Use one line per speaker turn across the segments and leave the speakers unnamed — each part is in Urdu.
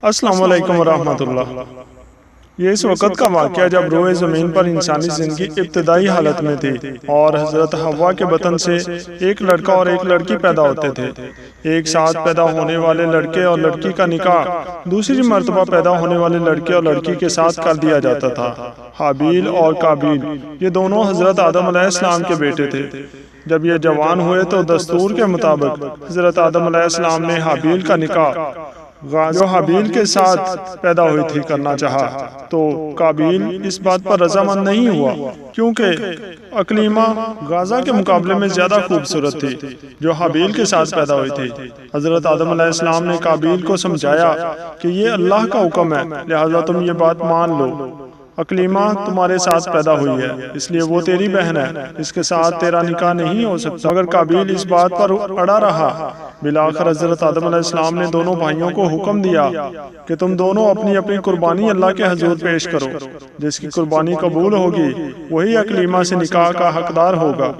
السلام علیکم ورحمۃ اللہ۔ یہ اس وقت کا واقعہ جب روئے زمین پر انسانی زندگی ابتدائی حالت میں تھی اور حضرت حوا کے بطن سے ایک لڑکا اور ایک لڑکی پیدا ہوتے تھے۔ ایک ساتھ پیدا ہونے والے لڑکے اور لڑکی کا نکاح دوسری مرتبہ پیدا ہونے والے لڑکے اور لڑکی کے ساتھ کر دیا جاتا تھا۔ حابیل اور قابیل یہ دونوں حضرت آدم علیہ السلام کے بیٹے تھے۔ جب یہ جوان ہوئے تو دستور کے مطابق حضرت آدم علیہ السلام نے حابیل کا نکاح جو حابیل کے ساتھ پیدا ہوئی تھی کرنا چاہا، تو قابیل اس بات پر رضامند نہیں ہوا کیونکہ اقلیمہ غازہ کے مقابلے میں زیادہ خوبصورت تھی جو حابیل کے ساتھ پیدا ہوئی تھی۔ حضرت آدم علیہ السلام نے قابیل کو سمجھایا کہ یہ اللہ کا حکم ہے، لہذا تم یہ بات مان لو۔ اقلیمہ تمہارے ساتھ پیدا ہوئی ہے، اس لیے وہ تیری بہن ہے، اس کے ساتھ تیرا نکاح نہیں ہو سکتا۔ مگر قابیل اس بات پر اڑا رہا۔ بالآخر حضرت آدم علیہ السلام نے دونوں بھائیوں کو حکم دیا کہ تم دونوں اپنی اپنی قربانی اللہ کے حضور پیش کرو۔ جس کی قربانی قبول ہوگی وہی اقلیمہ سے نکاح کا حقدار ہوگا۔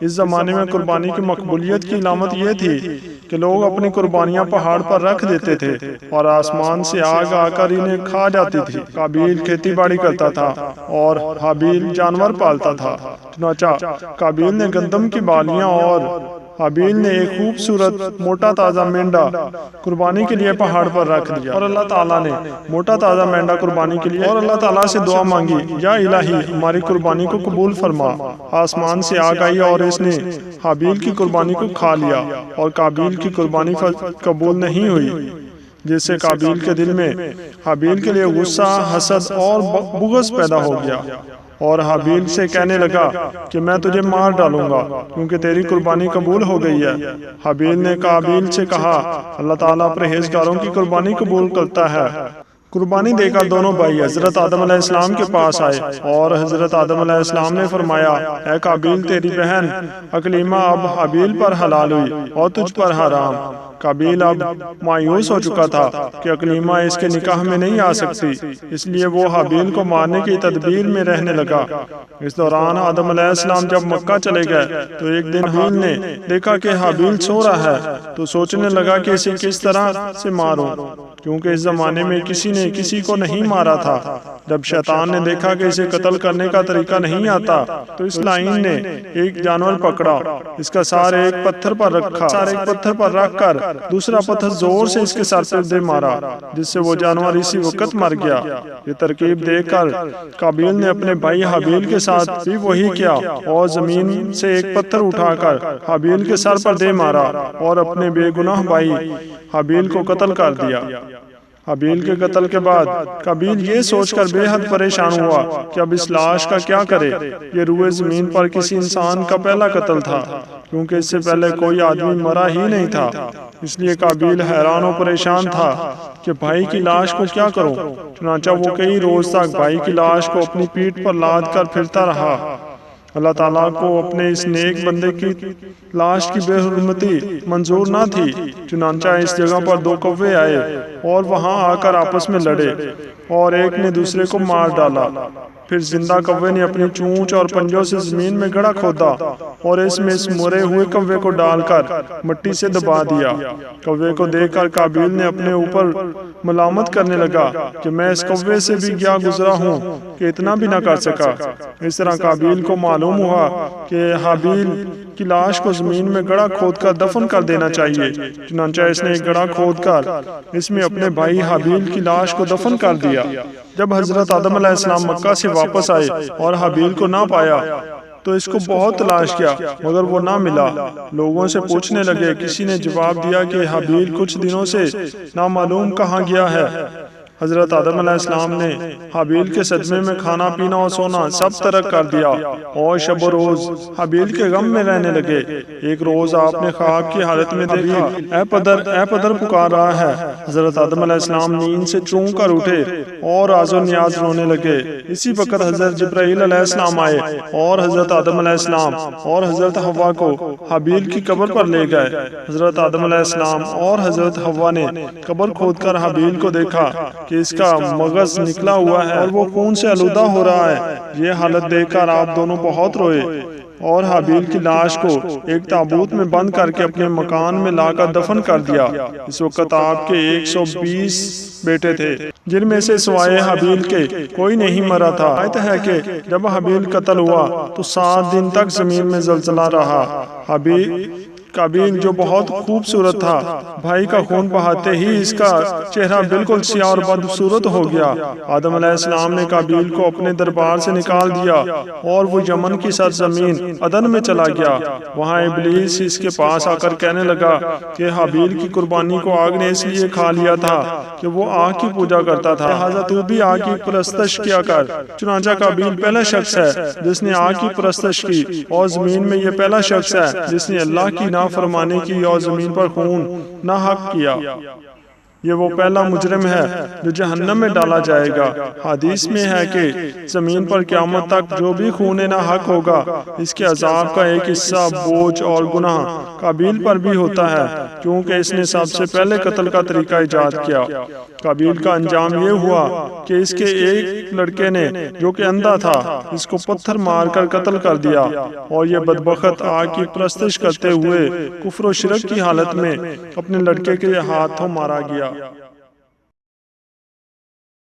اس زمانے میں قربانی کی مقبولیت کی علامت یہ تھی کہ لوگ اپنی قربانیاں پہاڑ پر رکھ دیتے تھے اور آسمان سے آگ آ کر انہیں کھا جاتی تھی۔ قابیل کھیتی باڑی کرتا تھا اور حابیل جانور پالتا تھا۔ چنانچہ قابیل نے گندم کی بالیاں اور حابیل نے ایک خوبصورت موٹا تازہ مینڈا قربانی کے لیے پہاڑ پر رکھ دیا، اور اللہ تعالیٰ نے موٹا تازہ مینڈا قربانی کے لیے اور اللہ تعالیٰ سے دعا مانگی، یا الہی ہماری قربانی کو قبول فرما۔ آسمان سے آگ آئی اور اس نے حابیل کی قربانی کو کھا لیا، اور قابیل کی قربانی قبول نہیں ہوئی، جس سے قابیل کے دل میں حابیل کے لیے غصہ، حسد اور بغض پیدا ہو گیا، اور حابیل سے کہنے لگا کہ میں تجھے مار ڈالوں گا کیونکہ تیری قربانی قبول ہو گئی ہے۔ حابیل نے قابیل سے کہا، اللہ تعالیٰ پرہیزگاروں کی قربانی قبول کرتا ہے۔ قربانی دے کر دونوں بھائی حضرت آدم علیہ السلام کے پاس آئے، اور حضرت آدم علیہ السلام نے فرمایا، اے قابیل تیری بہن اقلیمہ اب حابیل پر حلال ہوئی اور تجھ پر حرام۔ قابیل اب مایوس ہو چکا تھا کہ اقلیمہ اس کے نکاح میں نہیں آ سکتی، اس لیے وہ حابیل کو مارنے کی تدبیر میں رہنے لگا۔ اس دوران آدم علیہ السلام جب مکہ چلے گئے تو ایک دن حابیل نے دیکھا کہ حابیل سو رہا ہے، تو سوچنے لگا کہ اسے کس طرح سے ماروں، کیونکہ اس زمانے میں کسی نے کسی کو نہیں مارا تھا۔ جب شیطان نے دیکھا کہ اسے قتل کرنے کا طریقہ نہیں آتا تو اس لائن نے ایک جانور پکڑا، اس کا سار ایک پتھر پر رکھا، پتھر پر رکھ کر دوسرا پتھر زور سے اس کے سر پر دے مارا، جس سے وہ جانور اسی وقت مر گیا۔ یہ ترکیب دیکھ کر قابیل نے اپنے بھائی حابیل کے ساتھ بھی وہی کیا، اور زمین سے ایک پتھر اٹھا کر حابیل کے سر پر دے مارا اور اپنے بے گناہ بھائی حابیل کو قتل کر دیا۔ حابیل کے قتل کے بعد قابیل یہ سوچ کر بے حد پریشان ہوا کہ اب اس لاش کا کیا کرے۔ یہ روئے زمین پر کسی انسان کا پہلا قتل تھا، کیونکہ اس سے پہلے کوئی آدمی مرا ہی نہیں تھا۔ اس لیے قابیل حیران و پریشان تھا کہ بھائی کی لاش کو کیا کروں۔ چنانچہ وہ کئی روز تک بھائی کی لاش کو اپنی پیٹھ پر لاد کر پھرتا رہا۔ اللہ تعالیٰ کو اپنے اس نیک بندے کی لاش کی بے حرمتی منظور نہ تھی، چنانچہ اس جگہ پر دو کوے آئے اور وہاں آ کر آپس میں لڑے، اور ایک نے دوسرے کو مار ڈالا۔ پھر زندہ کوے نے اپنی چونچ اور پنجوں سے زمین میں گڑھا کھودا اور اس میں اس مرے ہوئے کوے کو ڈال کر مٹی سے دبا دیا۔ کوے کو دیکھ کر قابیل نے اپنے اوپر ملامت کرنے لگا کہ میں اس کوے سے بھی گیا گزرا ہوں کہ اتنا بھی نہ کر سکا۔ اس طرح قابیل کو معلوم ہوا کہ حابیل کی لاش کو زمین میں گڑھا کھود کر دفن کر دینا چاہیے، چنانچہ اس نے ایک گڑھا کھود کر اس میں اپنے بھائی حابیل کی لاش کو دفن کر دیا۔ جب حضرت آدم علیہ السلام مکہ سے واپس آئے اور حابیل کو نہ پایا تو اس کو بہت تلاش کیا، مگر وہ نہ ملا۔ لوگوں سے پوچھنے لگے، کسی نے جواب دیا کہ حابیل کچھ دنوں سے نامعلوم کہاں گیا ہے۔ حضرت آدم علیہ السلام نے حابیل کے صدمے میں کھانا پینا اور سونا سب ترک کر دیا اور شب و روز حابیل کے غم میں رہنے لگے۔ ایک روز آپ نے خواب کی حالت میں دیکھا، اے پدر پکار رہا ہے۔ حضرت آدم علیہ السلام نیند سے چونک کر اٹھے اور راز و نیاز رونے لگے۔ اسی وقت حضرت جبرائیل علیہ السلام آئے اور حضرت آدم علیہ السلام اور حضرت حوا کو حابیل کی قبر پر لے گئے۔ حضرت آدم علیہ السلام اور حضرت حوا نے قبر کھود کر حابیل کو دیکھا کہ اس کا مغز نکلا ہوا ہے اور وہ خون سے آلودہ ہو رہا ہے۔ یہ حالت دیکھ کر آپ دونوں بہت روئے اور حابیل کی لاش کو ایک تابوت میں بند کر کے اپنے مکان میں لا کر دفن کر دیا۔ اس وقت آپ کے 120 بیٹے تھے، جن میں سے سوائے حابیل کے کوئی نہیں مرا تھا۔ آیت ہے کہ جب حابیل قتل ہوا تو 7 دن تک زمین میں زلزلہ رہا۔ قابیل جو بہت خوبصورت تھا، بھائی کا خون بہاتے ہی اس کا چہرہ بالکل سیاہ اور بدصورت ہو گیا۔ آدم علیہ السلام نے قابیل کو اپنے دربار سے نکال دیا اور وہ یمن کی سرزمین عدن میں چلا گیا۔ وہاں ابلیس اس کے پاس آ کر کہنے لگا کہ حابیل کی قربانی کو آگ نے اس لیے کھا لیا تھا کہ وہ آگ کی پوجا کرتا تھا، لہٰذا تو بھی آگ کی پرستش کیا کر۔ چنانچہ قابیل پہلا شخص ہے جس نے آگ کی پرستش کی، اور زمین میں یہ پہلا شخص ہے جس نے اللہ کی فرمانے کی اور زمین پر خون نہ حق کیا۔ یہ وہ پہلا مجرم ہے جو جہنم میں ڈالا جائے گا۔ حدیث میں ہے کہ زمین پر قیامت تک جو بھی خون نہ حق ہوگا، اس کے عذاب کا ایک حصہ بوجھ اور گناہ قابیل پر بھی ہوتا ہے، کیونکہ اس نے سب سے پہلے قتل کا طریقہ ایجاد کیا۔ قابیل کا انجام یہ ہوا کہ اس کے ایک لڑکے نے جو کہ اندھا تھا، اس کو پتھر مار کر قتل کر دیا، اور یہ بدبخت آگ کی پرستش کرتے ہوئے کفر و شرک کی حالت میں اپنے لڑکے کے ہاتھوں مارا گیا۔